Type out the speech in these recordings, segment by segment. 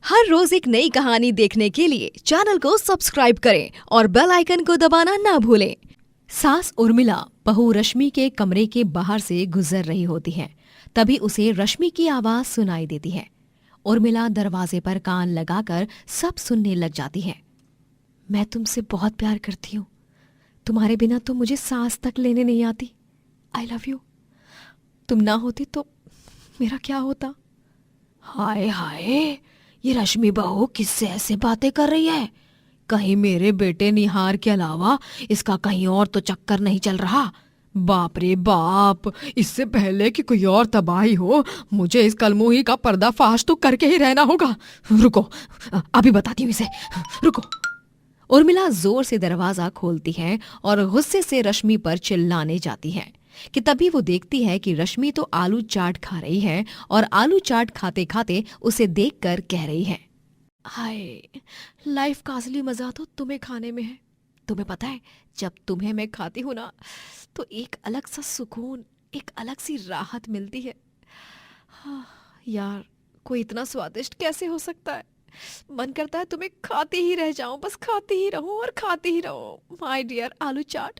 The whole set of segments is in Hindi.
हर रोज एक नई कहानी देखने के लिए चैनल को सब्सक्राइब करें और बेल आइकन को दबाना ना भूलें। सास उर्मिला बहू रश्मि के कमरे के बाहर से गुजर रही होती है। तभी उसे रश्मि की आवाज सुनाई देती है। उर्मिला दरवाजे पर कान लगाकर सब सुनने लग जाती है। मैं तुमसे बहुत प्यार करती हूँ। तुम्हारे बिना तो मुझे सांस तक लेने नहीं आती। I love you. तुम ना होती तो मेरा क्या होता। हाय हाय, ये रश्मि बहू किससे ऐसे बातें कर रही है? कहीं मेरे बेटे निहार के अलावा इसका कहीं और तो चक्कर नहीं चल रहा। बाप रे बाप, इससे पहले कि कोई और तबाही हो मुझे इस कलमुही का पर्दाफाश तो करके ही रहना होगा। रुको, अभी बताती हूँ इसे। रुको। उर्मिला जोर से दरवाजा खोलती है और गुस्से से रश्मि पर चिल्लाने जाती है कि तभी वो देखती है कि रश्मि तो आलू चाट खा रही है और आलू चाट खाते खाते उसे देखकर कह रही है, हाय, लाइफ का असली मजा तो तुम्हें खाने में है। तुम्हें पता है, जब तुम्हें मैं खाती हूँ ना तो एक अलग सा सुकून, एक अलग सी राहत मिलती है। हाँ, यार, कोई इतना स्वादिष्ट कैसे हो सकता है? मन करता है तुम्हें खाती ही रह जाऊं, बस खाती ही रहूं और खाती ही रहूं। माय डियर आलू चाट।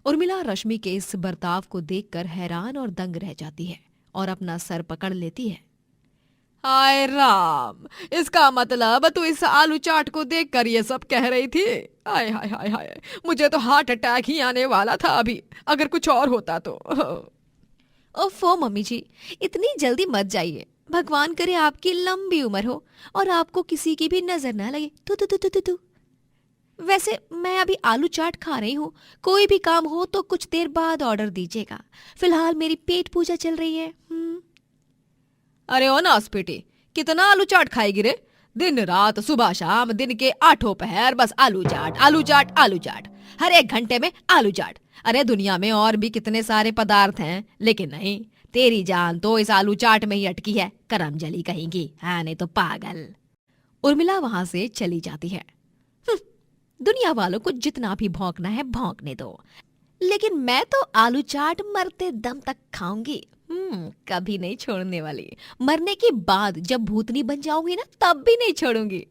उर्मिला रश्मि के इस बर्ताव को देखकर हैरान और दंग रह जाती है और अपना सर पकड़ लेती है। हाय राम, इसका मतलब तू इस आलू चाट को देखकर ये सब कह रही थी? हाय हाय हाय हाय, मुझे तो हार्ट अटैक ही आने वाला था अभी, अगर कुछ और होता तो। ओफो मम्मी जी, इतनी जल्दी मत जाइए। भगवान करे आपकी लंबी उम्र हो और आपको किसी की भी नजर ना लगे। तू तू तू तू तू तू। वैसे मैं अभी आलू चाट खा रही हूँ। कोई भी काम हो तो कुछ देर बाद ऑर्डर दीजिएगा। फिलहाल मेरी पेट पूजा चल रही है। अरे ओ नास बेटी, कितना आलू चाट खाएगी रे? दिन रात, सुबह शाम, दिन के आठों पहर बस आलू चाट आलू चाट आलू चाट, हर एक घंटे में आलू चाट। अरे दुनिया में और भी कितने सारे पदार्थ हैं, लेकिन नहीं, तेरी जान तो इस आलू चाट में ही अटकी है। करम जली कहेंगी, हाँ नहीं तो पागल। उर्मिला वहां से चली जाती है। दुनिया वालों को जितना भी भौंकना है भौंकने दो, लेकिन मैं तो आलू चाट मरते दम तक खाऊंगी। कभी नहीं छोड़ने वाली। मरने के बाद जब भूतनी बन जाऊंगी ना, तब भी नहीं छोड़ूंगी।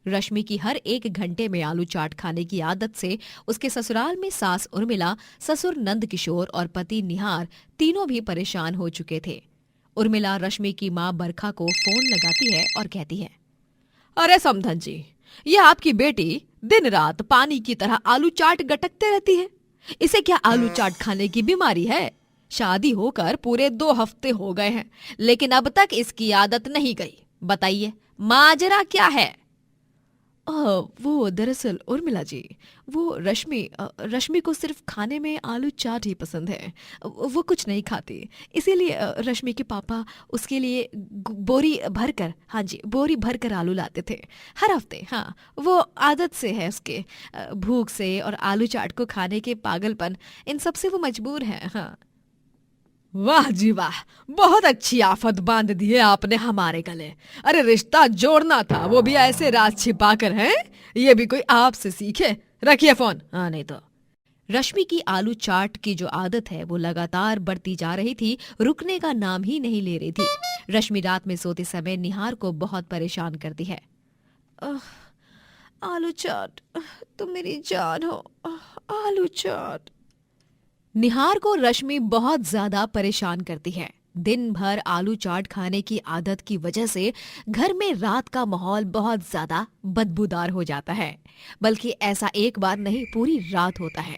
रश्मि की हर एक घंटे में आलू चाट खाने की आदत से उसके ससुराल में सास उर्मिला, ससुर नंद किशोर और पति निहार तीनों भी परेशान हो चुके थे। उर्मिला रश्मि की मां बरखा को फोन लगाती है और कहती है, अरे समधन जी, ये आपकी बेटी दिन रात पानी की तरह आलू चाट गटकते रहती है। इसे क्या आलू चाट खाने की बीमारी है? शादी होकर पूरे 2 हफ्ते हो गए हैं, लेकिन अब तक इसकी आदत नहीं गई। बताइए माजरा क्या है? वो दरअसल उर्मिला जी, वो रश्मि को सिर्फ खाने में आलू चाट ही पसंद है। वो कुछ नहीं खाती, इसीलिए रश्मि के पापा उसके लिए बोरी भरकर, हाँ जी, बोरी भरकर आलू लाते थे हर हफ्ते। हाँ, वो आदत से है उसके। भूख से और आलू चाट को खाने के पागलपन, इन सब से वो मजबूर है। हाँ। वाह जी वाह, बहुत अच्छी आफत बांध दी है आपने हमारे गले। अरे रिश्ता जोड़ना था, वो भी ऐसे राज छिपाकर, हैं? ये भी कोई आपसे सीखे? रखिए फोन। हाँ नहीं तो। रश्मि की आलू चाट की जो आदत है वो लगातार बढ़ती जा रही थी, रुकने का नाम ही नहीं ले रही थी। रश्मि रात में सोते समय निहार को बहुत परेशान करती है। आलू चाट, तुम मेरी जान हो। आलू चाट। निहार को रश्मि बहुत ज्यादा परेशान करती है। दिन भर आलू चाट खाने की आदत की वजह से घर में रात का माहौल बहुत ज्यादा बदबूदार हो जाता है। बल्कि ऐसा एक बार नहीं, पूरी रात होता है।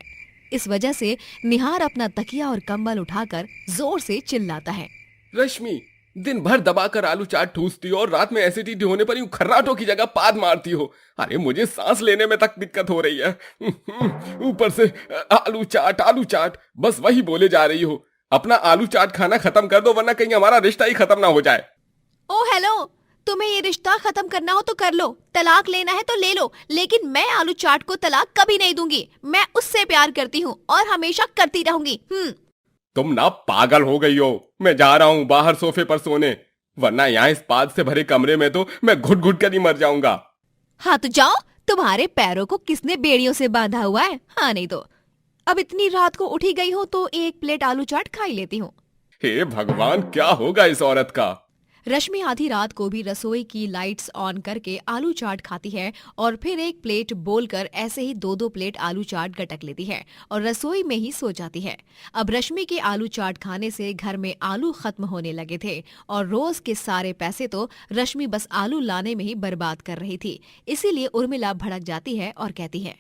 इस वजह से निहार अपना तकिया और कंबल उठाकर जोर से चिल्लाता है, रश्मि, दिन भर दबाकर आलू चाट ठूसती हो और रात में एसिडिटी होने पर यूं खर्राटों की जगह पाद मारती हो। अरे मुझे सांस लेने में तक दिक्कत हो रही है। ऊपर से आलू चाट बस वही बोले जा रही हो। अपना आलू चाट खाना खत्म कर दो, वरना कहीं हमारा रिश्ता ही खत्म ना हो जाए। ओ हेलो, तुम्हें ये रिश्ता खत्म करना हो तो कर लो, तलाक लेना है तो ले लो, लेकिन मैं आलू चाट को तलाक कभी नहीं दूंगी। मैं उससे प्यार करती हूँ और हमेशा करती रहूंगी। तुम ना पागल हो गई हो। मैं जा रहा हूँ बाहर सोफे पर सोने, वरना यहाँ इस पाद से भरे कमरे में तो मैं घुट घुट कर ही मर जाऊंगा। हाँ तो जाओ, तुम्हारे पैरों को किसने बेड़ियों से बांधा हुआ है? हाँ नहीं तो। अब इतनी रात को उठी गई हो तो एक प्लेट आलू चाट खा ही लेती हूँ। हे भगवान, क्या होगा इस औरत का? रश्मि आधी रात को भी रसोई की लाइट्स ऑन करके आलू चाट खाती है और फिर एक प्लेट बोलकर ऐसे ही 2-2 प्लेट आलू चाट गटक लेती है और रसोई में ही सो जाती है। अब रश्मि के आलू चाट खाने से घर में आलू खत्म होने लगे थे और रोज के सारे पैसे तो रश्मि बस आलू लाने में ही बर्बाद कर रही थी। इसीलिए उर्मिला भड़क जाती है और कहती है,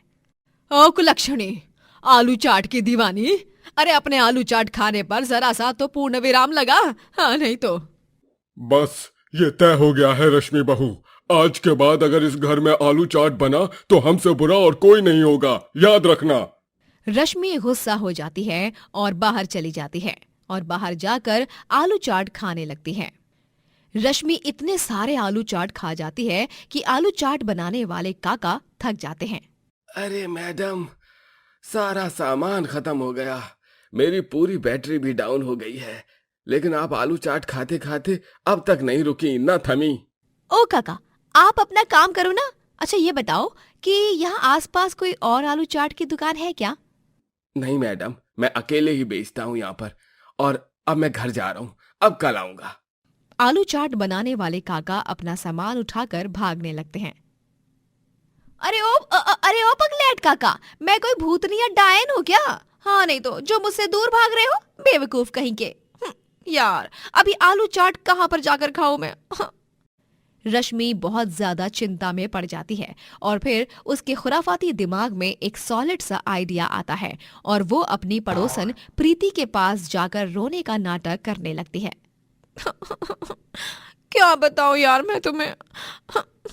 ओ कुलक्षणी, आलू चाट की दीवानी, अरे अपने आलू चाट खाने पर जरा सा तो पूर्ण विराम लगा, हाँ नहीं तो। बस ये तय हो गया है रश्मि बहू, आज के बाद अगर इस घर में आलू चाट बना तो हमसे बुरा और कोई नहीं होगा, याद रखना। रश्मि गुस्सा हो जाती है और बाहर चली जाती है और बाहर जाकर आलू चाट खाने लगती है। रश्मि इतने सारे आलू चाट खा जाती है कि आलू चाट बनाने वाले काका थक जाते हैं। अरे मैडम, सारा सामान खत्म हो गया, मेरी पूरी बैटरी भी डाउन हो गई है, लेकिन आप आलू चाट खाते खाते अब तक नहीं रुकी, ना थमी। ओ काका, आप अपना काम करो ना। अच्छा ये बताओ कि यहाँ आसपास कोई और आलू चाट की दुकान है क्या? नहीं मैडम, मैं अकेले ही बेचता हूँ यहाँ पर, और अब मैं घर जा रहा हूँ, अब कल आऊंगा। आलू चाट बनाने वाले काका अपना सामान उठाकर भागने लगते हैं। अरे ओ पगलेट काका, मैं कोई भूतनी या डायन हूँ क्या? हाँ नहीं तो जो मुझसे दूर भाग रहे हो, बेवकूफ कहीं के। यार अभी आलू चाट कहाँ पर जाकर खाऊं मैं? रश्मि बहुत ज्यादा चिंता में पड़ जाती है और फिर उसके खुराफाती दिमाग में एक सॉलिड सा आइडिया आता है और वो अपनी पड़ोसन प्रीति के पास जाकर रोने का नाटक करने लगती है। क्या बताऊं यार मैं तुम्हें,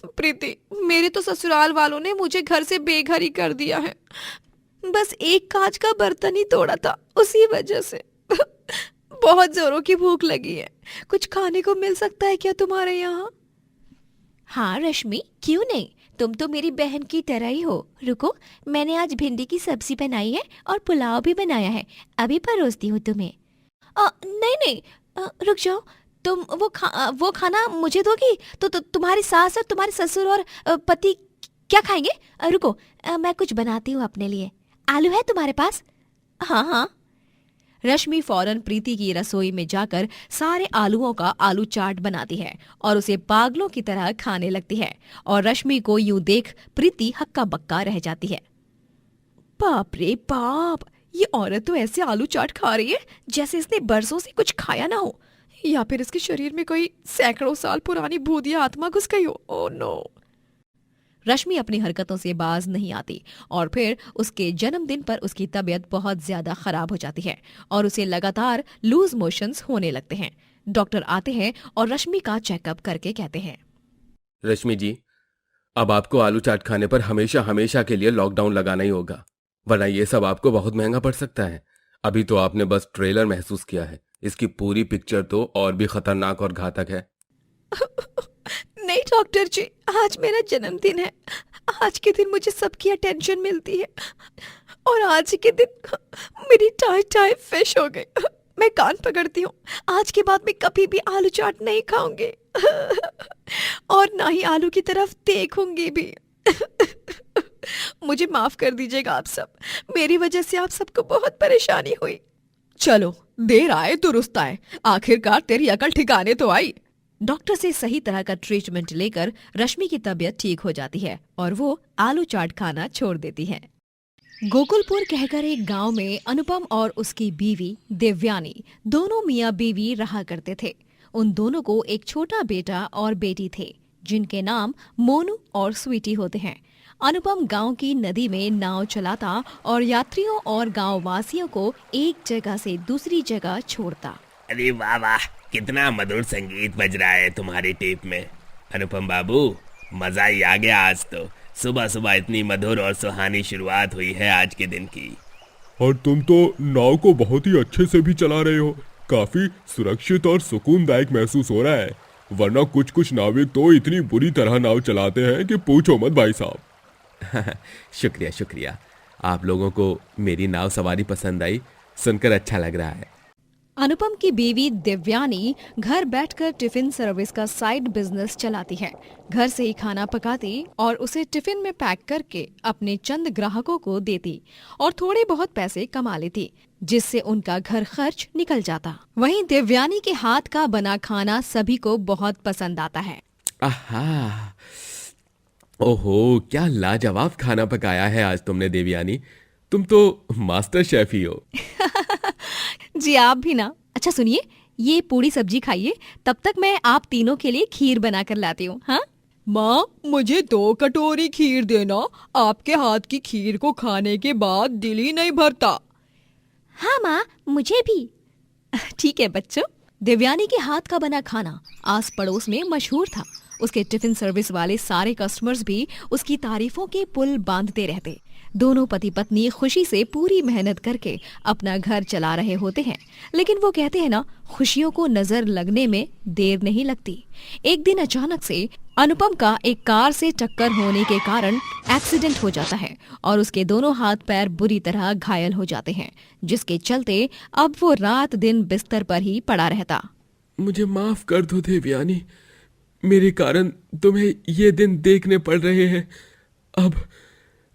प्रीति, मेरे तो ससुराल वालों ने मुझे घर से बेघर ही कर दिया है। बस एक कांच का बर्तन ही तोड़ा था, उसी वजह से। बहुत जोरों की भूख लगी है, कुछ खाने को मिल सकता है क्या तुम्हारे यहाँ? हाँ रश्मि, क्यों नहीं, तुम तो मेरी बहन की तरह ही हो। रुको, मैंने आज भिंडी की सब्जी बनाई है और पुलाव भी बनाया है, अभी परोसती हूँ तुम्हें। नहीं, रुक जाओ, तुम वो खाना मुझे दोगी तो तुम्हारी सास और तुम्हारे ससुर और पति क्या खाएंगे? रुको, मैं कुछ बनाती हूँ अपने लिए। आलू है तुम्हारे पास? हाँ। रश्मि फौरन प्रीति की रसोई में जाकर सारे आलूओं का आलू चाट बनाती है और उसे पागलों की तरह खाने लगती है और रश्मि को यूं देख प्रीति हक्का बक्का रह जाती है। बाप रे बाप, ये औरत तो ऐसे आलू चाट खा रही है जैसे इसने बरसों से कुछ खाया ना हो, या फिर इसके शरीर में कोई सैकड़ों साल पुरानी भूतिया आत्मा घुस गई हो। Oh no. रश्मि अपनी हरकतों से बाज नहीं आती और फिर उसके जन्मदिन पर उसकी तबीयत बहुत ज्यादा खराब हो जाती है और उसे लगातार लूज मोशंस होने लगते हैं। डॉक्टर आते हैं और रश्मि का चेकअप करके कहते हैं, रश्मि जी, अब आपको आलू चाट खाने पर हमेशा हमेशा के लिए लॉकडाउन लगाना ही होगा, वरना ये सब आपको बहुत महंगा पड़ सकता है। अभी तो आपने बस ट्रेलर महसूस किया है, इसकी पूरी पिक्चर तो और भी खतरनाक और घातक है। नहीं डॉक्टर जी, आज मेरा जन्मदिन है, आज के दिन मुझे सबकी अटेंशन मिलती है और आज के दिन मेरी टाई फिश हो गई। मैं कान पकड़ती हूँ, आज के बाद मैं कभी भी आलू चाट नहीं खाऊंगी और ना ही आलू की तरफ देखूंगी भी। मुझे माफ कर दीजिएगा आप सब, मेरी वजह से आप सबको बहुत परेशानी हुई। चलो, देर आए दुरुस्त आए, आखिरकार तेरी अकल ठिकाने तो आई। डॉक्टर से सही तरह का ट्रीटमेंट लेकर रश्मि की तबीयत ठीक हो जाती है और वो आलू चाट खाना छोड़ देती है। गोकुलपुर कहकर एक गांव में अनुपम और उसकी बीवी देवयानी दोनों मियाँ बीवी रहा करते थे। उन दोनों को एक छोटा बेटा और बेटी थे जिनके नाम मोनू और स्वीटी होते हैं। अनुपम गांव की नदी में नाव चलाता और यात्रियों और गांव वासियों को एक जगह से दूसरी जगह छोड़ता। अरे वाह वाह, कितना मधुर संगीत बज रहा है तुम्हारी टेप में। अनुपम बाबू, मजा ही आ गया आज तो। सुबह सुबह इतनी मधुर और सुहानी शुरुआत हुई है आज के दिन की। और तुम तो नाव को बहुत ही अच्छे से भी चला रहे हो, काफी सुरक्षित और सुकूनदायक महसूस हो रहा है, वरना कुछ कुछ नाविक तो इतनी बुरी तरह नाव चलाते हैं कि पूछो मत भाई साहब। शुक्रिया शुक्रिया, आप लोगों को मेरी नाव सवारी पसंद आई, सुनकर अच्छा लग रहा है। अनुपम की बीवी दिव्यानी घर बैठकर टिफिन सर्विस का साइड बिजनेस चलाती है। घर से ही खाना पकाती और उसे टिफिन में पैक करके अपने चंद ग्राहकों को देती और थोड़े बहुत पैसे कमा लेती। जिससे उनका घर खर्च निकल जाता। वहीं देवयानी के हाथ का बना खाना सभी को बहुत पसंद आता है। आहा, ओहो, क्या लाजवाब खाना पकाया है आज तुमने देवयानी। तुम तो मास्टर शेफ ही हो। जी आप भी ना। अच्छा सुनिए, ये पूरी सब्जी खाइए, तब तक मैं आप तीनों के लिए खीर बना कर लाती हूँ। हाँ माँ, मुझे 2 कटोरी खीर देना। आपके हाथ की खीर को खाने के बाद दिल ही नहीं भरता। हाँ माँ, मुझे भी। ठीक है बच्चों। देवयानी के हाथ का बना खाना आस पड़ोस में मशहूर था। उसके टिफिन सर्विस वाले सारे कस्टमर्स भी उसकी तारीफों के पुल बांधते रहते। दोनों पति पत्नी खुशी से पूरी मेहनत करके अपना घर चला रहे होते हैं, लेकिन वो कहते हैं ना, खुशियों को नजर लगने में देर नहीं लगती। एक दिन अचानक से अनुपम का एक कार से टक्कर होने के कारण एक्सीडेंट हो जाता है और उसके दोनों हाथ पैर बुरी तरह घायल हो जाते हैं, जिसके चलते अब वो रात दिन बिस्तर पर ही पड़ा रहता। मुझे माफ कर दो देवयानी, मेरे कारण तुम्हें ये दिन देखने पड़ रहे हैं। अब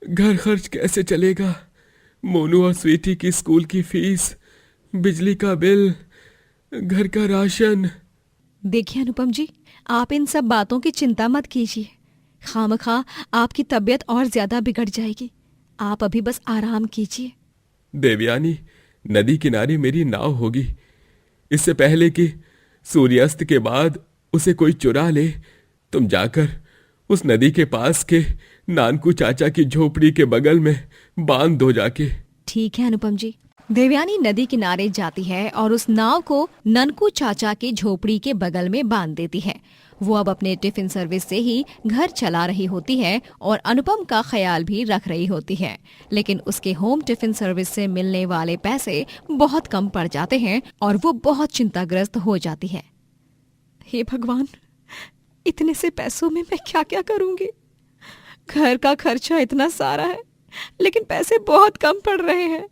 घर खर्च कैसे चलेगा? मोनू और स्वीटी की स्कूल की फीस, बिजली का बिल, घर का राशन। देखिए अनुपम जी, आप इन सब बातों की चिंता मत कीजिए। खामखा आपकी तबीयत और ज्यादा बिगड़ जाएगी। आप अभी बस आराम कीजिए। देवयानी, नदी किनारे मेरी नाव होगी। इससे पहले कि सूर्यास्त के बाद उसे कोई चुरा ले, तुम जाकर उस नदी के पास के नानकू चाचा की झोपड़ी के बगल में बांध दो जाके। ठीक है अनुपम जी। देवयानी नदी किनारे जाती है और उस नाव को ननकू चाचा की झोपड़ी के बगल में बांध देती है। वो अब अपने टिफिन सर्विस से ही घर चला रही होती है और अनुपम का ख्याल भी रख रही होती है, लेकिन उसके होम टिफिन सर्विस से मिलने वाले पैसे बहुत कम पड़ जाते हैं और वो बहुत चिंताग्रस्त हो जाती है। हे भगवान, इतने से पैसों में मैं क्या क्या करूंगी? घर का खर्चा इतना सारा है, लेकिन पैसे बहुत कम पड़ रहे हैं।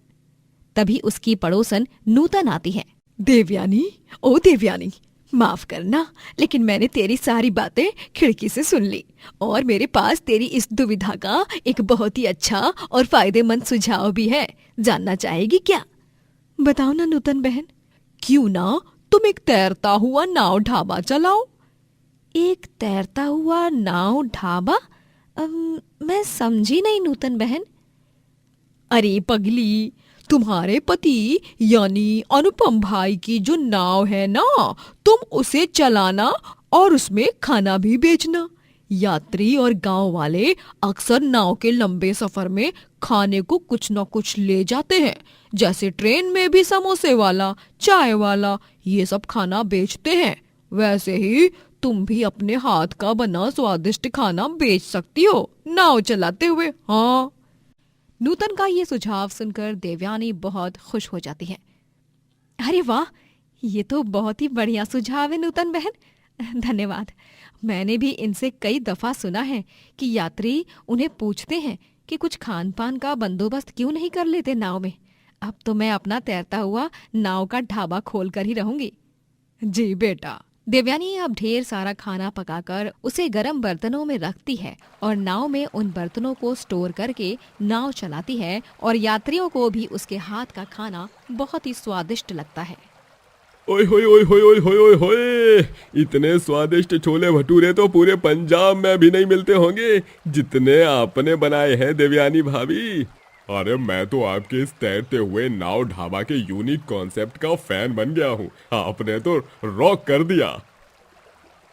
तभी उसकी पड़ोसन नूतन आती है। देवयानी, ओ देवयानी, माफ करना, लेकिन मैंने तेरी सारी बातें खिड़की से सुन ली और मेरे पास तेरी इस दुविधा का एक बहुत ही अच्छा और फायदेमंद सुझाव भी है। जानना चाहेगी क्या? बताओ ना नूतन बहन। क्यों ना तुम एक तैरता हुआ नाव ढाबा चलाओ। एक तैरता हुआ नाव ढाबा? मैं समझी नहीं नूतन बहन। अरे पगली, तुम्हारे पति यानी अनुपम भाई की जो नाव है ना, तुम उसे चलाना और उसमें खाना भी बेचना। यात्री और गांव वाले अक्सर नाव के लंबे सफर में खाने को कुछ न कुछ ले जाते हैं, जैसे ट्रेन में भी समोसे वाला, चाय वाला ये सब खाना बेचते हैं। वैसे ही तुम भी अपने हाथ का बना स्वादिष्ट खाना बेच सकती हो नाव चलाते हुए। हाँ। नूतन का ये सुझाव सुनकर देवयानी बहुत खुश हो जाती है। अरे वाह, ये तो बहुत ही बढ़िया सुझाव है नूतन बहन, धन्यवाद। मैंने भी इनसे कई दफा सुना है कि यात्री उन्हें पूछते हैं कि कुछ खान पान का बंदोबस्त क्यों नहीं कर लेते नाव में। अब तो मैं अपना तैरता हुआ नाव का ढाबा खोल कर ही रहूंगी। जी बेटा। देवयानी अब ढेर सारा खाना पकाकर उसे गर्म बर्तनों में रखती है और नाव में उन बर्तनों को स्टोर करके नाव चलाती है और यात्रियों को भी उसके हाथ का खाना बहुत ही स्वादिष्ट लगता है। ओए होए ओए होए ओए होए ओए होए, इतने स्वादिष्ट छोले भटूरे तो पूरे पंजाब में भी नहीं मिलते होंगे जितने आपने बनाए हैं देवयानी भाभी। अरे मैं तो आपके इस तैरते हुए नाव ढाबा के यूनिक कॉन्सेप्ट का फैन बन गया हूँ। आपने तो रॉक कर दिया।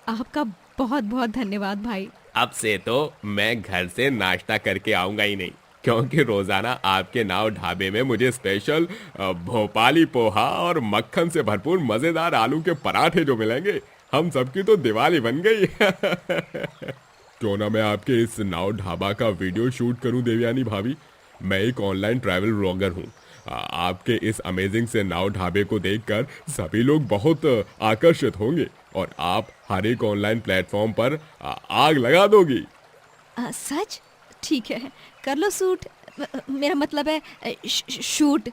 आपका बहुत बहुत धन्यवाद भाई। अब से तो मैं घर से नाश्ता करके आऊंगा ही नहीं, क्योंकि रोजाना आपके नाव ढाबे में मुझे स्पेशल भोपाली पोहा और मक्खन से भरपूर मजेदार आलू के पराठे जो मिलेंगे, हम सबकी तो दिवाली बन गई। क्यों ना मैं आपके इस नाव ढाबा का वीडियो शूट करूं देवयानी भाभी। मैं एक ऑनलाइन ट्रैवल ब्लॉगर हूँ। आपके इस अमेजिंग से नाव ढाबे को देखकर सभी लोग बहुत आकर्षित होंगे और आप हर एक ऑनलाइन प्लेटफॉर्म पर आग लगा दोगी। सच? ठीक है, कर लो शूट। मेरा मतलब है शूट।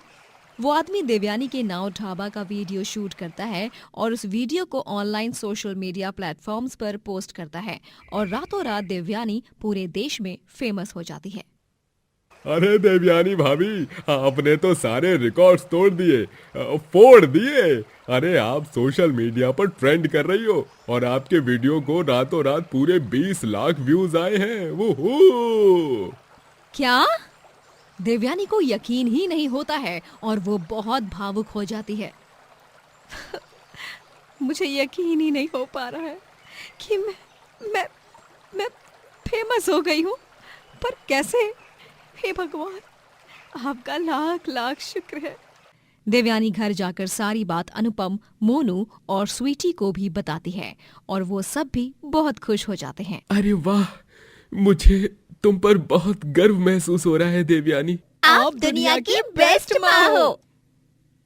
वो आदमी देवयानी के नाव ढाबा का वीडियो शूट करता है और उस वीडियो को ऑनलाइन सोशल मीडिया प्लेटफॉर्म्स पर पोस्ट करता है और रातों रात देवयानी पूरे देश में फेमस हो जाती है। अरे देवयानी भाभी, आपने तो सारे रिकॉर्ड्स तोड़ दिए, फोड़ दिए। अरे आप सोशल मीडिया पर ट्रेंड कर रही हो और आपके वीडियो को रातों रात पूरे 20 लाख व्यूज आए हैं। वो क्या? देवयानी को यकीन ही नहीं होता है और वो बहुत भावुक हो जाती है। मुझे यकीन ही नहीं हो पा रहा है कि मैं फेमस हो गई हूँ। पर कैसे? हे भगवान, आपका लाख लाख शुक्र है। देवयानी घर जाकर सारी बात अनुपम, मोनू और स्वीटी को भी बताती है और वो सब भी बहुत खुश हो जाते हैं। अरे वाह, मुझे तुम पर बहुत गर्व महसूस हो रहा है देवयानी। आप दुनिया की बेस्ट माँ हो।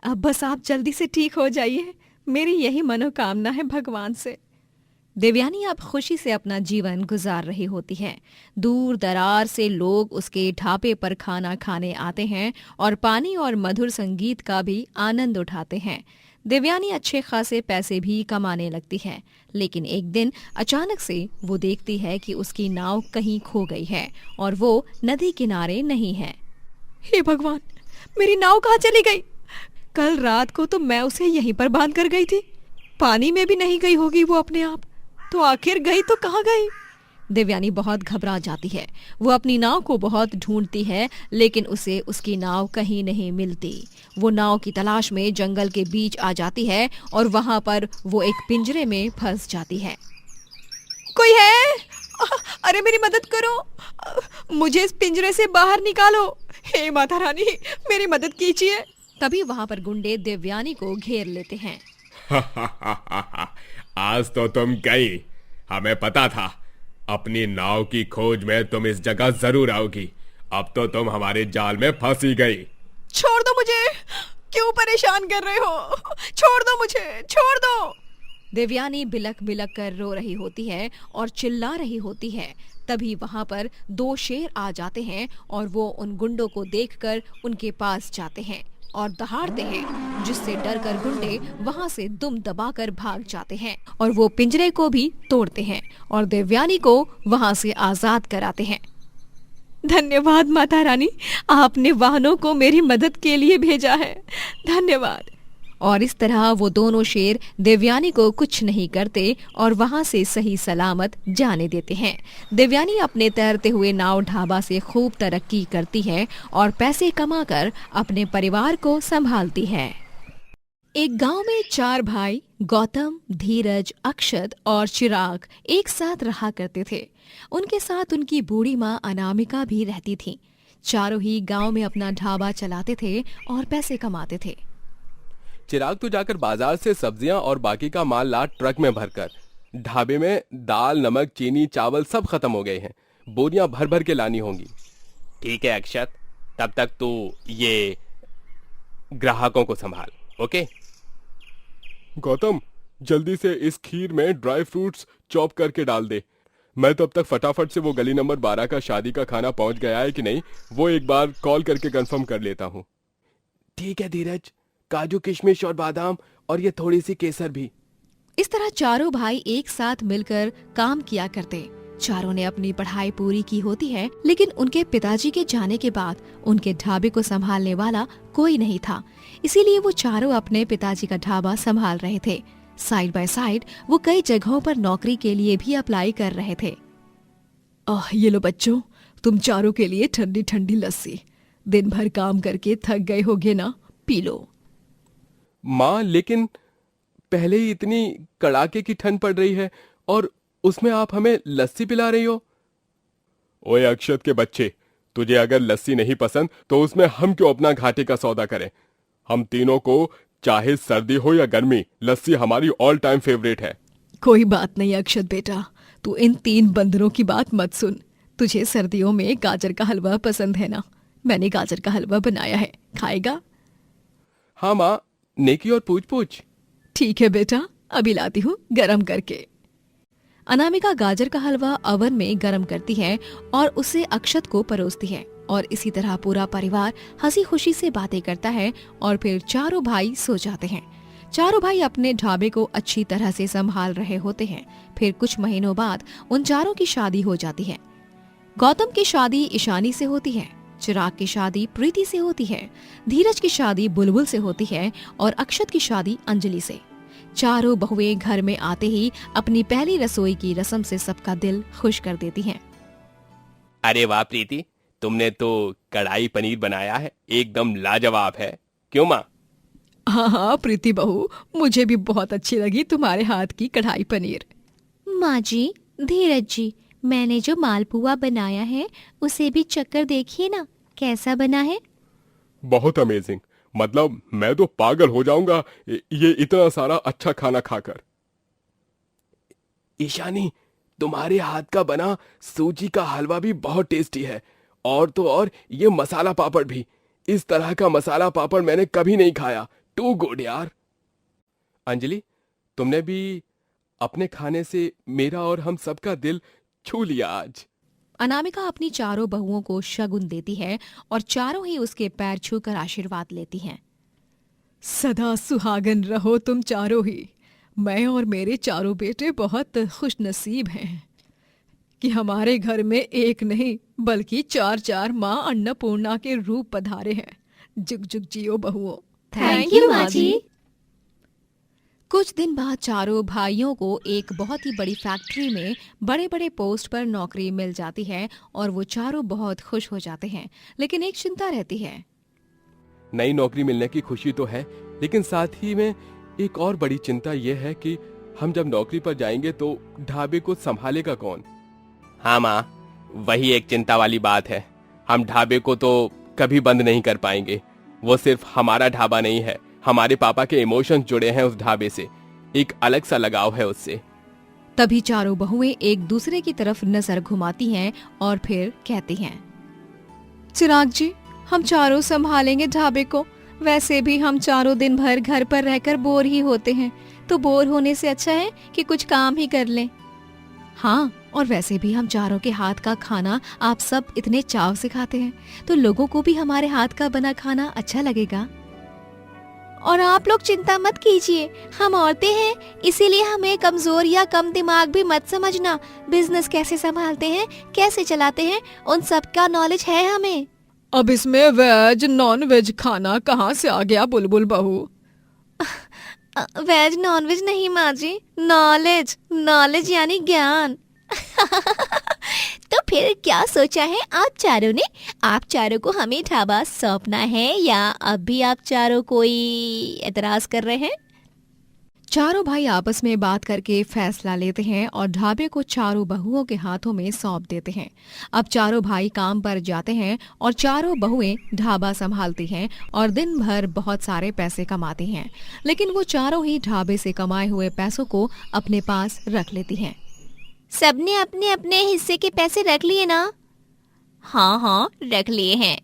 अब बस आप जल्दी से ठीक हो जाइए, मेरी यही मनोकामना है भगवान से। देवयानी अब खुशी से अपना जीवन गुजार रही होती है। दूर दरार से लोग उसके ढाबे पर खाना खाने आते हैं और पानी और मधुर संगीत का भी आनंद उठाते हैं। देवयानी अच्छे खासे पैसे भी कमाने लगती है, लेकिन एक दिन अचानक से वो देखती है कि उसकी नाव कहीं खो गई है और वो नदी किनारे नहीं है। हे भगवान, मेरी नाव कहाँ चली गई? कल रात को तो मैं उसे यहीं पर बांध कर गई थी। पानी में भी नहीं गई होगी वो अपने आप, तो आखिर गई तो कहाँ गई? देवयानी बहुत घबरा जाती है। वो अपनी नाव को बहुत ढूंढती है, लेकिन उसे उसकी नाव कहीं नहीं मिलती। वो नाव की तलाश में जंगल के बीच आ जाती है और वहां पर वो एक पिंजरे में फंस जाती है। कोई है? अरे मेरी मदद करो, मुझे इस पिंजरे से बाहर निकालो। हे माता रानी, मेरी मदद कीजिए। तभी वहां पर गुंडे देवयानी को घेर लेते हैं। आज तो तुम गई, हमें पता था अपनी नाव की खोज में तुम इस जगह जरूर आओगी। अब तो तुम हमारे जाल में फंसी गई। छोड़ दो मुझे, क्यों परेशान कर रहे हो? छोड़ दो मुझे, छोड़ दो। देवयानी बिलक बिलक कर रो रही होती है और चिल्ला रही होती है। तभी वहां पर 2 शेर आ जाते हैं और वो उन गुंडों को देखकर उनके पास जाते हैं और दहाड़ते हैं, जिससे डरकर गुंडे वहां से दुम दबाकर भाग जाते हैं और वो पिंजरे को भी तोड़ते हैं और देवयानी को वहां से आजाद कराते हैं। धन्यवाद माता रानी, आपने वाहनों को मेरी मदद के लिए भेजा है। धन्यवाद। और इस तरह वो दोनों शेर देवयानी को कुछ नहीं करते और वहां से सही सलामत जाने देते हैं। देवयानी अपने तैरते हुए नाव ढाबा से खूब तरक्की करती है और पैसे कमाकर अपने परिवार को संभालती है। एक गांव में 4 भाई गौतम, धीरज, अक्षत और चिराग एक साथ रहा करते थे। उनके साथ उनकी बूढ़ी माँ अनामिका भी रहती थी। चारों ही गांव में अपना ढाबा चलाते थे और पैसे कमाते थे। चिराग तो जाकर बाजार से सब्जियां और बाकी का माल ला ट्रक में भरकर। ढाबे में दाल, नमक, चीनी, चावल सब खत्म हो गए हैं। बोरियां भर भर के लानी होंगी। ठीक है अक्षत, तब तक तू ये ग्राहकों को संभाल। ओके? गौतम, जल्दी से इस खीर में ड्राई फ्रूट्स चॉप करके डाल दे। मैं तब तक फटाफट से वो गली नंबर 12 का शादी का खाना पहुंच गया है कि नहीं, वो एक बार कॉल करके कंफर्म कर लेता हूँ। ठीक है धीरज, काजू, किशमिश और बादाम और ये थोड़ी सी केसर भी। इस तरह चारों भाई एक साथ मिलकर काम किया करते। चारों ने अपनी पढ़ाई पूरी की होती है, लेकिन उनके पिताजी के जाने के बाद उनके ढाबे को संभालने वाला कोई नहीं था। इसीलिए वो चारों अपने पिताजी का ढाबा संभाल रहे थे। साइड बाय साइड वो कई जगहों पर नौकरी के लिए भी अप्लाई कर रहे थे। ये लो बच्चों, तुम चारों के लिए ठंडी ठंडी लस्सी। दिन भर काम करके थक गए होगे ना, पी लो। माँ, लेकिन पहले ही इतनी कड़ाके की ठंड पड़ रही है और उसमें आप हमें लस्सी पिला रही हो। ओए अक्षत के बच्चे, तुझे अगर लस्सी नहीं पसंद तो उसमें हम क्यों अपना घाटे का सौदा करें। हम तीनों को चाहे सर्दी हो या गर्मी, लस्सी हमारी ऑल टाइम फेवरेट है। कोई बात नहीं अक्षत बेटा, तू इन 3 बंदरों की बात मत सुन। तुझे सर्दियों में गाजर का हलवा पसंद है ना? मैंने गाजर का हलवा बनाया है, खाएगा? हाँ माँ, नेकी और पूछ पूछ। ठीक है बेटा, अभी लाती हूँ गरम करके। अनामिका गाजर का हलवा ओवन में गरम करती है और उसे अक्षत को परोसती है और इसी तरह पूरा परिवार हंसी खुशी से बातें करता है और फिर चारों भाई सो जाते हैं। चारों भाई अपने ढाबे को अच्छी तरह से संभाल रहे होते हैं। फिर कुछ महीनों बाद उन चारों की शादी हो जाती है। गौतम की शादी ईशानी से होती है चिराग की शादी प्रीति से होती है, धीरज की शादी बुलबुल से होती है और अक्षत की शादी अंजलि से। चारों बहुएं घर में आते ही अपनी पहली रसोई की रस्म से सबका दिल खुश कर देती हैं। अरे वाह प्रीति, तुमने तो कढ़ाई पनीर बनाया है, एकदम लाजवाब है। क्यों माँ? हाँ हाँ प्रीति बहू, मुझे भी बहुत अच्छी लगी तुम्हारे हाथ की कढ़ाई पनीर। माँ जी, धीरज जी, मैंने जो मालपुआ बनाया है उसे भी चक्कर देखिए ना, कैसा बना है। बहुत अमेजिंग, मतलब मैं तो पागल हो जाऊंगा ये इतना सारा अच्छा खाना खाकर। ईशानी, तुम्हारे हाथ का बना सूजी का हलवा भी बहुत टेस्टी है, और तो और ये मसाला पापड़ भी। इस तरह का मसाला पापड़ मैंने कभी नहीं खाया। टू गुड यार। अंजलि, तुमने भी अपने खाने से मेरा और हम सबका दिल छू लिया आज। अनामिका अपनी चारों बहुओं को शगुन देती है और चारों ही उसके पैर छूकर आशीर्वाद लेती हैं। सदा सुहागन रहो तुम चारों ही। मैं और मेरे चारों बेटे बहुत खुशनसीब हैं कि हमारे घर में एक नहीं बल्कि 4 माँ अन्नपूर्णा के रूप पधारे हैं। जुग जुग जियो बहुओं। थैंक यू माँ जी। कुछ दिन बाद चारों भाइयों को एक बहुत ही बड़ी फैक्ट्री में बड़े बड़े पोस्ट पर नौकरी मिल जाती है और वो चारों बहुत खुश हो जाते हैं। लेकिन एक चिंता रहती है। नई नौकरी मिलने की खुशी तो है, लेकिन साथ ही में एक और बड़ी चिंता यह है कि हम जब नौकरी पर जाएंगे तो ढाबे को संभालेगा कौन। हाँ माँ, वही एक चिंता वाली बात है। हम ढाबे को तो कभी बंद नहीं कर पाएंगे। वो सिर्फ हमारा ढाबा नहीं है, हमारे पापा के इमोशंस जुड़े हैं उस ढाबे से, एक अलग सा लगाव है उससे। तभी चारों बहुएं एक दूसरे की तरफ नजर घुमाती हैं और फिर कहती हैं, चिराग जी, हम चारों संभालेंगे ढाबे को। वैसे भी हम चारों दिन भर घर पर रहकर बोर ही होते हैं, तो बोर होने से अच्छा है कि कुछ काम ही कर लें। हाँ, और वैसे भी हम चारों के हाथ का खाना आप सब इतने चाव से खाते हैं, तो लोगों को भी हमारे हाथ का बना खाना अच्छा लगेगा। और आप लोग चिंता मत कीजिए, हम औरतें हैं, इसीलिए हमें कमजोर या कम दिमाग भी मत समझना। बिजनेस कैसे संभालते हैं, कैसे चलाते हैं, उन सब का नॉलेज है हमें। अब इसमें वेज नॉन वेज खाना कहाँ से आ गया बुलबुल बहू? वेज नॉन वेज नहीं माँ जी, नॉलेज। नॉलेज यानी ज्ञान। तो फिर क्या सोचा है आप चारों ने? आप चारों को हमें ढाबा सौंपना है या अब भी आप चारों कोई एतराज कर रहे हैं? चारों भाई आपस में बात करके फैसला लेते हैं और ढाबे को चारों बहुओं के हाथों में सौंप देते हैं। अब चारों भाई काम पर जाते हैं और चारों बहुएं ढाबा संभालती हैं और दिन भर बहुत सारे पैसे कमाती हैं। लेकिन वो चारों ही ढाबे से कमाए हुए पैसों को अपने पास रख लेती हैं। सबने अपने अपने हिस्से के पैसे रख लिए ना? हाँ हाँ, रख लिए हैं।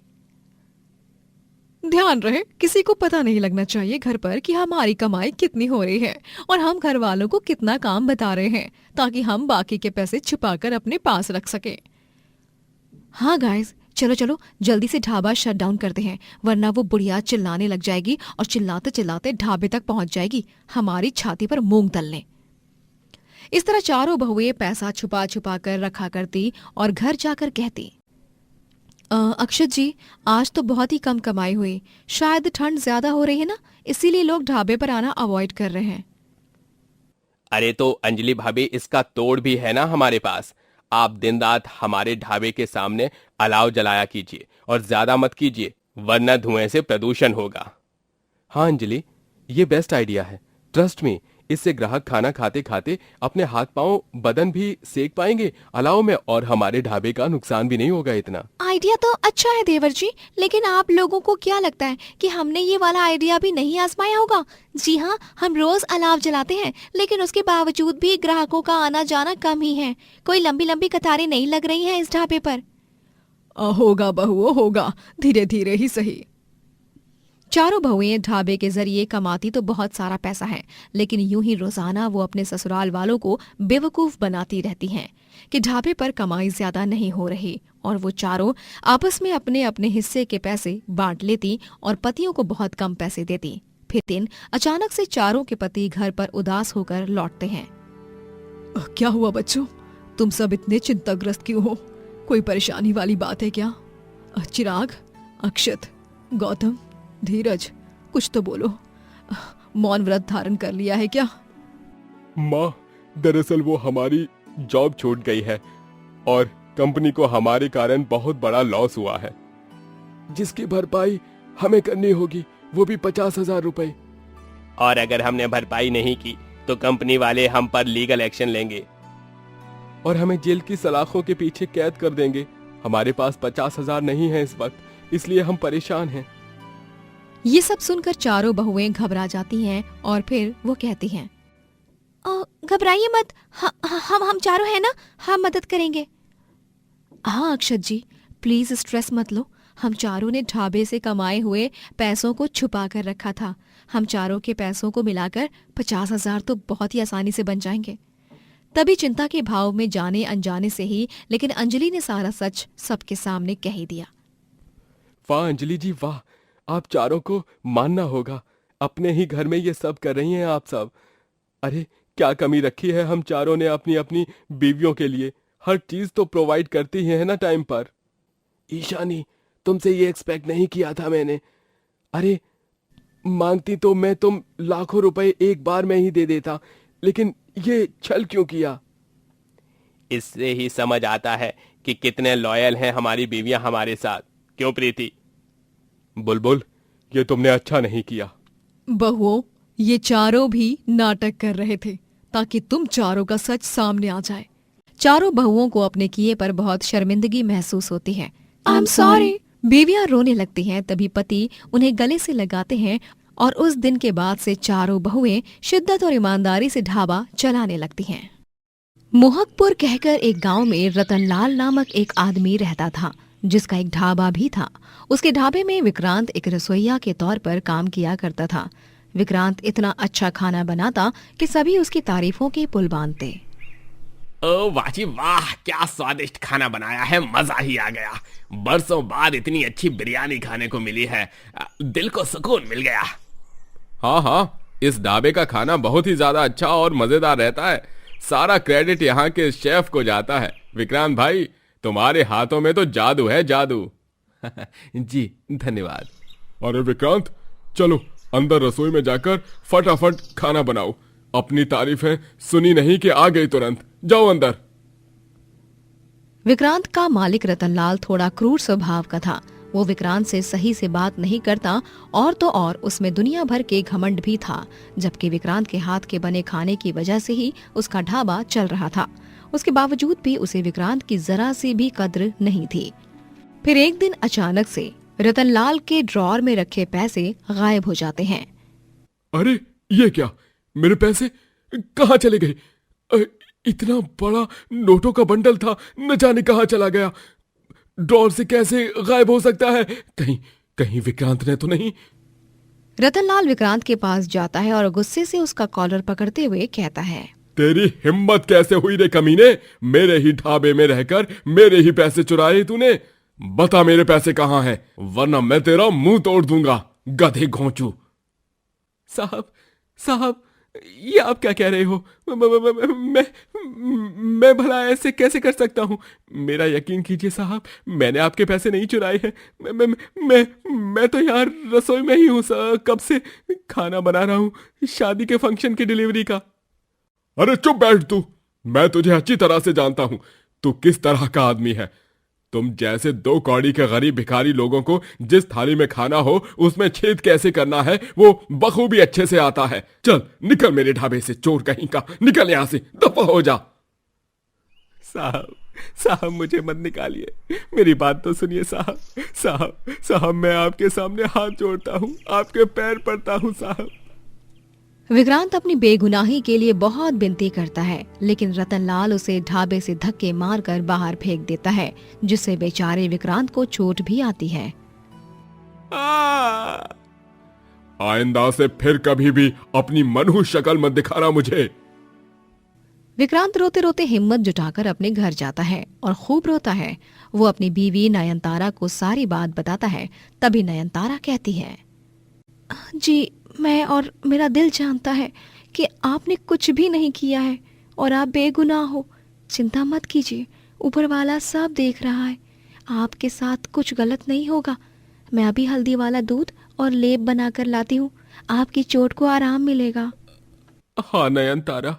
ध्यान रहे, किसी को पता नहीं लगना चाहिए घर पर कि हमारी कमाई कितनी हो रही है और हम घर वालों को कितना काम बता रहे हैं, ताकि हम बाकी के पैसे छुपाकर अपने पास रख सके। हाँ गाइस, चलो चलो जल्दी से ढाबा शट डाउन करते हैं, वरना वो बुढ़िया चिल्लाने लग जाएगी और चिल्लाते चिल्लाते ढाबे तक पहुंच जाएगी, हमारी छाती पर मूंग तलने। इस तरह चारों बहुएं पैसा छुपा छुपा कर रखा करती और घर जाकर कहती, अक्षत जी, आज तो बहुत ही कम कमाई हुई। शायद ठंड ज्यादा हो रही है ना, इसीलिए लोग ढाबे पर आना अवॉइड कर रहे हैं। अरे तो अंजलि भाभी, इसका तोड़ भी है ना हमारे पास। आप दिन रात हमारे ढाबे के सामने अलाव जलाया कीजिए और ज्यादा मत कीजिए, वरना धुएं से प्रदूषण होगा। हाँ अंजलि, ये बेस्ट आइडिया है। ट्रस्ट मी, इससे ग्राहक खाना खाते खाते अपने हाथ पांव बदन भी सेक पाएंगे अलाव में, और हमारे ढाबे का नुकसान भी नहीं होगा इतना। आइडिया तो अच्छा है देवर जी, लेकिन आप लोगों को क्या लगता है कि हमने ये वाला आइडिया भी नहीं आजमाया होगा? जी हाँ, हम रोज अलाव जलाते हैं, लेकिन उसके बावजूद भी ग्राहकों का आना जाना कम ही है। कोई लंबी लंबी कतारें नहीं लग रही हैं इस ढाबे पर। होगा बहुओं, होगा, धीरे धीरे ही सही। चारों बहुएं ढाबे के जरिए कमाती तो बहुत सारा पैसा है, लेकिन यूं ही रोजाना वो अपने ससुराल वालों को बेवकूफ बनाती रहती हैं कि ढाबे पर कमाई ज्यादा नहीं हो रही, और वो चारों आपस में अपने अपने हिस्से के पैसे बांट लेती और पतियों को बहुत कम पैसे देती। फिर दिन अचानक से चारों के पति घर पर उदास होकर लौटते हैं। क्या हुआ बच्चों, तुम सब इतने चिंताग्रस्त क्यों हो? कोई परेशानी वाली बात है क्या? चिराग, अक्षत, गौतम, धीरज, कुछ तो बोलो। मौन व्रत धारण कर लिया है क्या? माँ, दरअसल वो हमारी जॉब छूट गई है और कंपनी को हमारे कारण बहुत बड़ा लॉस हुआ है, जिसकी भरपाई हमें करनी होगी, वो भी 50,000 रुपए। और अगर हमने भरपाई नहीं की तो कंपनी वाले हम पर लीगल एक्शन लेंगे और हमें जेल की सलाखों के पीछे कैद कर देंगे। हमारे पास 50,000 नहीं है इस वक्त, इसलिए हम परेशान हैं। ये सब सुनकर चारों बहुएं घबरा जाती हैं और फिर वो कहती हैं, घबराइए मत, हम चारों हैं ना, हम मदद करेंगे। हाँ अक्षत जी, प्लीज स्ट्रेस मत लो। हम चारों ने ढाबे से कमाए हुए पैसों को छुपा कर रखा था। हम चारों के पैसों को मिलाकर 50,000 तो बहुत ही आसानी से बन जाएंगे। तभी चिंता के भाव में जाने अनजाने से ही लेकिन अंजलि ने सारा सच सबके सामने कह ही दिया। वाह अंजलि जी वाह, आप चारों को मानना होगा, अपने ही घर में ये सब कर रही हैं आप सब। अरे क्या कमी रखी है हम चारों ने अपनी अपनी बीवियों के लिए, हर चीज तो प्रोवाइड करती है ना टाइम पर। ईशानी, तुमसे ये एक्सपेक्ट नहीं किया था मैंने। अरे मांगती तो मैं तुम लाखों रुपए एक बार में ही दे देता, लेकिन ये छल क्यों किया? इससे ही समझ आता है कि कितने लॉयल हैं हमारी बीवियां हमारे साथ। क्यों प्रीति? बुलबुल, ये तुमने अच्छा नहीं किया। बहुओं, ये चारों भी नाटक कर रहे थे ताकि तुम चारों का सच सामने आ जाए। चारों बहुओं को अपने किए पर बहुत शर्मिंदगी महसूस होती है। I'm sorry। बीवियां रोने लगती हैं, तभी पति उन्हें गले से लगाते हैं और उस दिन के बाद से चारों बहुएं शिद्दत और ईमानदारी से ढाबा चलाने लगती हैं। मोहकपुर कहकर एक गांव में रतनलाल नामक एक आदमी रहता था, जिसका एक ढाबा भी था। उसके ढाबे में विक्रांत एक रसोइया के तौर पर काम किया करता था। विक्रांत इतना अच्छा खाना बनाता कि सभी उसकी तारीफों के पुल बांधते। ओ वाह जी वाह, क्या स्वादिष्ट खाना बनाया है, मजा ही आ गया। बरसों बाद इतनी अच्छी बिरयानी खाने को मिली है, दिल को सुकून मिल गया। हाँ हाँ, इस ढाबे का खाना बहुत ही ज्यादा अच्छा और मजेदार रहता है। सारा क्रेडिट यहाँ के शेफ को जाता है। विक्रांत भाई, तुम्हारे हाथों में तो जादू है, जादू। जी धन्यवाद। अरे विक्रांत, चलो अंदर रसोई में जाकर फटाफट खाना बनाओ। अपनी तारीफें सुनी नहीं कि आ गई तुरंत, जाओ अंदर। विक्रांत का मालिक रतनलाल थोड़ा क्रूर स्वभाव का था। वो विक्रांत से सही से बात नहीं करता और तो और उसमें दुनिया भर के घमंड भी था, जबकि विक्रांत के हाथ के बने खाने की वजह से ही उसका ढाबा चल रहा था। उसके बावजूद भी उसे विक्रांत की जरा सी भी कद्र नहीं थी। फिर एक दिन अचानक से रतनलाल के ड्रॉर में रखे पैसे गायब हो जाते हैं। अरे ये क्या, मेरे पैसे कहाँ चले गए? इतना बड़ा नोटों का बंडल था, न जाने कहाँ चला गया। ड्रॉर से कैसे गायब हो सकता है? कहीं विक्रांत ने तो नहीं? रतनलाल विक्रांत के पास जाता है और गुस्से से उसका कॉलर पकड़ते हुए कहता है, तेरी हिम्मत कैसे हुई रे कमीने? मेरे ही ढाबे में रहकर मेरे ही पैसे चुराए तूने। बता मेरे पैसे कहाँ हैं, वरना मैं तेरा मुंह तोड़ दूंगा, गधे घोंचू। साहब, ये आप क्या कह रहे हो? मैं भला ऐसे कैसे कर सकता हूँ? मेरा यकीन कीजिए साहब, मैंने आपके पैसे नहीं चुराए हैं। मैं तो यार रसोई में ही हूँ, कब से खाना बना रहा हूँ, शादी के फंक्शन की डिलीवरी का। अरे चुप बैठ तू, मैं तुझे अच्छी तरह से जानता हूं तू किस तरह का आदमी है। तुम जैसे दो कौड़ी के गरीब भिखारी लोगों को जिस थाली में खाना हो उसमें छेद कैसे करना है वो बखूबी अच्छे से आता है। चल निकल मेरे ढाबे से, चोर कहीं का, निकल यहां से, दफा हो जा। साहब मुझे मत निकालिए, मेरी बात तो सुनिए साहब, मैं आपके सामने हाथ जोड़ता हूँ, आपके पैर पड़ता हूँ साहब। विक्रांत अपनी बेगुनाही के लिए बहुत विनती करता है, लेकिन रतनलाल उसे ढाबे से धक्के मारकर बाहर फेंक देता है, जिससे बेचारे विक्रांत को चोट भी आती है। आइंदा से फिर कभी भी अपनी मनहूस शक्ल मत दिखाना मुझे। विक्रांत रोते रोते हिम्मत जुटाकर अपने घर जाता है और खूब रोता है। वो अपनी बीवी नयनतारा को सारी बात बताता है। तभी नयनतारा कहती है, जी मैं और मेरा दिल जानता है कि आपने कुछ भी नहीं किया है और आप बेगुनाह हो। चिंता मत कीजिए, ऊपर वाला सब देख रहा है। आपके साथ कुछ गलत नहीं होगा। मैं अभी हल्दी वाला दूध और लेप बनाकर लाती हूँ, आपकी चोट को आराम मिलेगा। हाँ नयनतारा।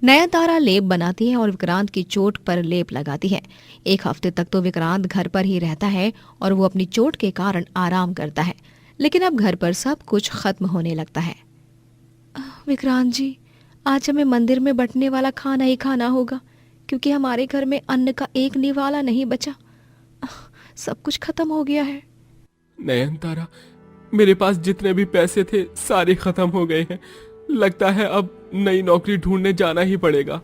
नयनतारा लेप बनाती है और विक्रांत की चोट पर लेप लगाती है। 1 हफ्ते तक तो विक्रांत घर पर ही रहता है और वो अपनी चोट के कारण आराम करता है, लेकिन अब घर पर सब कुछ खत्म होने लगता है। विक्रांत जी, आज हमें मंदिर में बंटने वाला खाना ही खाना होगा, क्योंकि हमारे घर में अन्न का एक निवाला नहीं बचा। सब कुछ खत्म हो गया है। नयनतारा, मेरे पास जितने भी पैसे थे सारे खत्म हो गए हैं। लगता है अब नई नौकरी ढूंढने जाना ही पड़ेगा।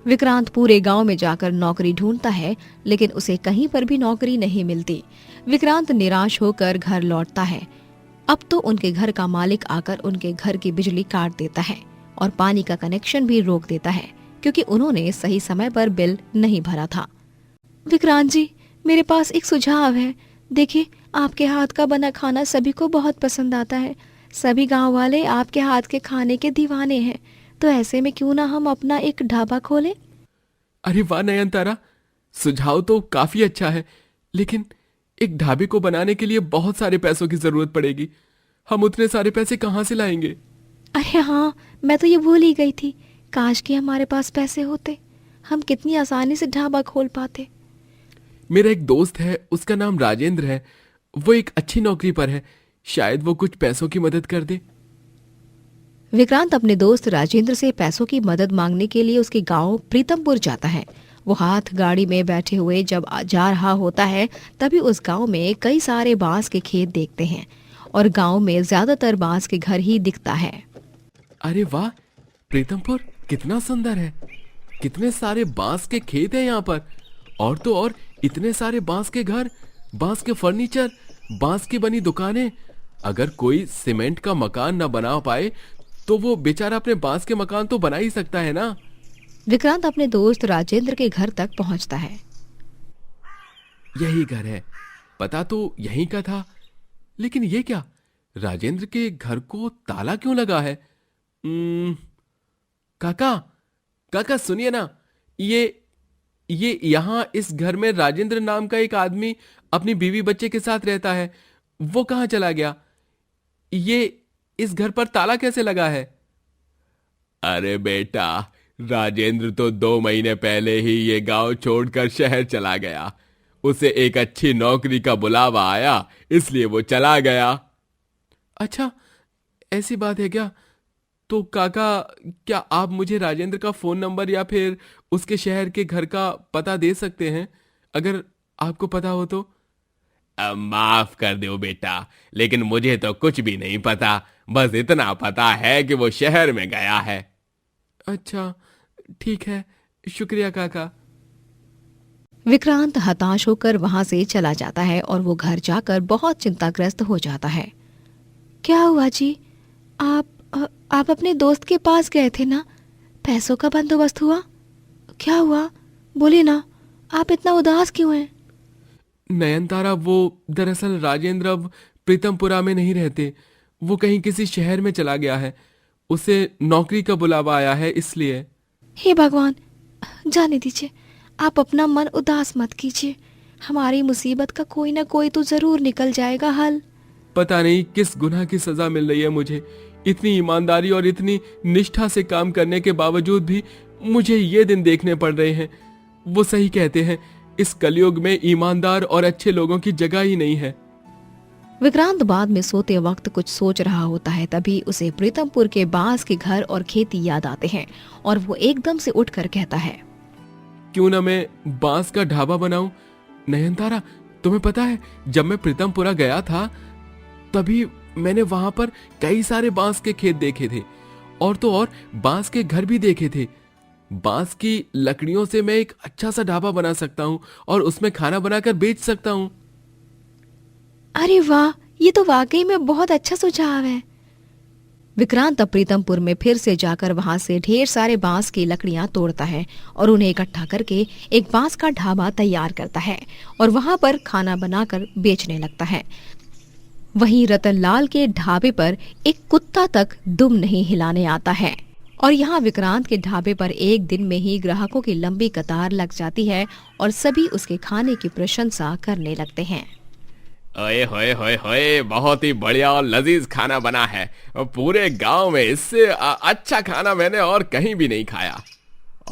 विक्रांत पूरे गांव में जाकर नौकरी ढूंढता है, लेकिन उसे कहीं पर भी नौकरी नहीं मिलती। विक्रांत निराश होकर घर लौटता है। अब तो उनके घर का मालिक आकर उनके घर की बिजली काट देता है और पानी का कनेक्शन भी रोक देता है, क्योंकि उन्होंने सही समय पर बिल नहीं भरा था। विक्रांत जी, मेरे पास एक सुझाव है। देखिए, आपके हाथ का बना खाना सभी को बहुत पसंद आता है। सभी गांव वाले आपके हाथ के खाने के दीवाने हैं, तो ऐसे में क्यों ना हम अपना एक ढाबा खोलें? अरे वाह नयनतारा, सुझाव तो काफी अच्छा है, लेकिन एक ढाबे को बनाने के लिए बहुत सारे पैसों की जरूरत पड़ेगी। हम उतने सारे पैसे कहाँ से लाएंगे? अरे हाँ, मैं तो ये भूल ही गई थी। काश कि हमारे पास पैसे होते, हम कितनी आसानी से ढाबा खोल पाते। मेरा एक दोस्त है, उसका नाम राजेंद्र है। वो एक अच्छी नौकरी पर है, शायद वो कुछ पैसों की मदद कर दे। विक्रांत अपने दोस्त राजेंद्र से पैसों की मदद मांगने के लिए उसके गांव प्रीतमपुर जाता है। वो हाथ गाड़ी में बैठे हुए जब जा रहा होता है, तभी उस गांव में कई सारे बांस के खेत देखते हैं और गांव में ज्यादातर बांस के घर ही दिखता है। अरे वाह, प्रीतमपुर कितना सुंदर है। कितने सारे बांस के खेत हैं यहाँ पर, और तो और इतने सारे बांस के घर, बांस के फर्नीचर, बांस की बनी दुकानें। अगर कोई सीमेंट का मकान न बना पाए तो वो बेचारा अपने बांस के मकान तो बना ही सकता है ना। विक्रांत अपने दोस्त राजेंद्र के घर तक पहुंचता है। यही घर है, पता तो यहीं का था, लेकिन ये क्या, राजेंद्र के घर को ताला क्यों लगा है? काका, काका सुनिए ना, ये यहाँ इस घर में राजेंद्र नाम का एक आदमी अपनी बीवी बच्चे के साथ रहता है। वो कहाँ चला गया? ये इस घर पर ताला कैसे लगा है? अरे बेटा, राजेंद्र तो 2 महीने पहले ही ये गांव छोड़कर शहर चला गया। उसे एक अच्छी नौकरी का बुलावा आया, इसलिए वो चला गया। अच्छा, ऐसी बात है क्या? तो काका, क्या आप मुझे राजेंद्र का फोन नंबर या फिर उसके शहर के घर का पता दे सकते हैं, अगर आपको पता हो तो? माफ कर दो बेटा, लेकिन मुझे तो कुछ भी नहीं पता। बस इतना पता है कि वो शहर में गया है। अच्छा, ठीक है, शुक्रिया काका। विक्रांत हताश होकर वहां से चला जाता है और वो घर जाकर बहुत चिंताग्रस्त हो जाता है। क्या हुआ जी? आप अपने दोस्त के पास गए थे ना? पैसों का बंदोबस्त हुआ? क्या हुआ, बोलिए ना, आप इतना उदास क्यों हैं? नयनतारा, वो दरअसल राजेंद्र अब प्रीतमपुरा में नहीं रहते। वो कहीं किसी शहर में चला गया है। उसे नौकरी का बुलावा आया है, इसलिए। हे भगवान, जाने दीजिए, आप अपना मन उदास मत कीजिए। हमारी मुसीबत का कोई ना कोई तो जरूर निकल जाएगा हल। पता नहीं किस गुनाह की सजा मिल रही है मुझे। इतनी ईमानदारी और इतनी निष्ठा से काम करने के बावजूद भी मुझे ये दिन देखने पड़ रहे हैं। वो सही कहते हैं, इस कलयुग में ईमानदार और अच्छे लोगों की जगह ही नहीं है। विक्रांत बाद में सोते वक्त कुछ सोच रहा होता है, तभी उसे प्रीतमपुर के बांस के घर और खेती याद आते हैं और वो एकदम से उठकर कहता है, क्यों ना मैं बांस का ढाबा बनाऊं? नयनतारा, तुम्हें पता है, जब मैं प्रीतमपुरा गया था तभी मैंने वहां पर कई सारे बांस के खेत देखे थे, और तो और बांस के घर भी देखे थे। बांस की लकड़ियों से मैं एक अच्छा सा ढाबा बना सकता हूं और उसमें खाना बनाकर बेच सकता हूं। अरे वाह, ये तो वाकई में बहुत अच्छा सुझाव है। विक्रांत अब प्रीतमपुर में फिर से जाकर वहां से ढेर सारे बांस की लकड़ियां तोड़ता है और उन्हें इकट्ठा करके एक बांस का ढाबा तैयार करता है और वहां पर खाना बनाकर बेचने लगता है। वहीं रतनलाल के ढाबे पर एक कुत्ता तक दुम नहीं हिलाने आता है और यहाँ विक्रांत के ढाबे पर एक दिन में ही ग्राहकों की लंबी कतार लग जाती है और सभी उसके खाने की प्रशंसा करने लगते हैं। ओए होए होए होए, बहुत ही बढ़िया और लजीज खाना बना है। पूरे गांव में इससे अच्छा खाना मैंने और कहीं भी नहीं खाया।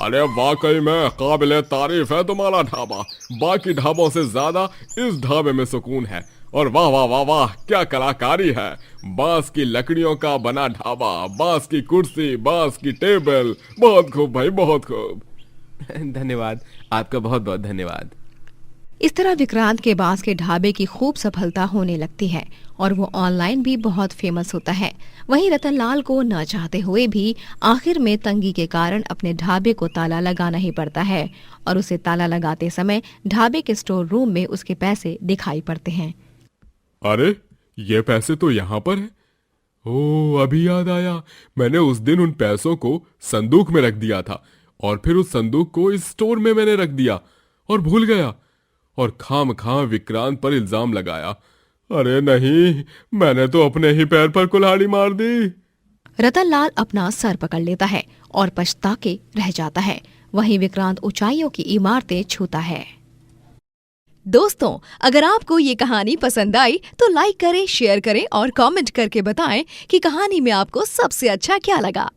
अरे वाकई में काबिले तारीफ है तुम्हारा ढाबा। बाकी ढाबों से ज्यादा इस ढाबे में सुकून है। और वाह वाह वाह वाह, क्या कलाकारी है। बांस की लकड़ियों का बना ढाबा, बांस की कुर्सी, बांस की टेबल, बहुत खूब भाई, बहुत खूब। धन्यवाद, आपका बहुत बहुत धन्यवाद। इस तरह विक्रांत के बांस के ढाबे की खूब सफलता होने लगती है और वो ऑनलाइन भी बहुत फेमस होता है। वहीं रतनलाल को न चाहते हुए भी आखिर में तंगी के कारण अपने ढाबे को ताला लगाना ही पड़ता है और उसे ताला लगाते समय ढाबे के स्टोर रूम में उसके पैसे दिखाई पड़ते हैं। अरे ये पैसे तो यहाँ पर है। ओह, अभी याद आया, मैंने उस दिन उन पैसों को संदूक में रख दिया था और फिर उस संदूक को इस स्टोर में मैंने रख दिया और भूल गया और खामखां विक्रांत पर इल्जाम लगाया। अरे नहीं, मैंने तो अपने ही पैर पर कुल्हाड़ी मार दी। रतनलाल अपना सर पकड़ लेता है और पछता के रह जाता है। वहीं विक्रांत ऊंचाइयों की इमारतें छूता है। दोस्तों, अगर आपको ये कहानी पसंद आई तो लाइक करें, शेयर करें और कमेंट करके बताएं कि कहानी में आपको सबसे अच्छा क्या लगा।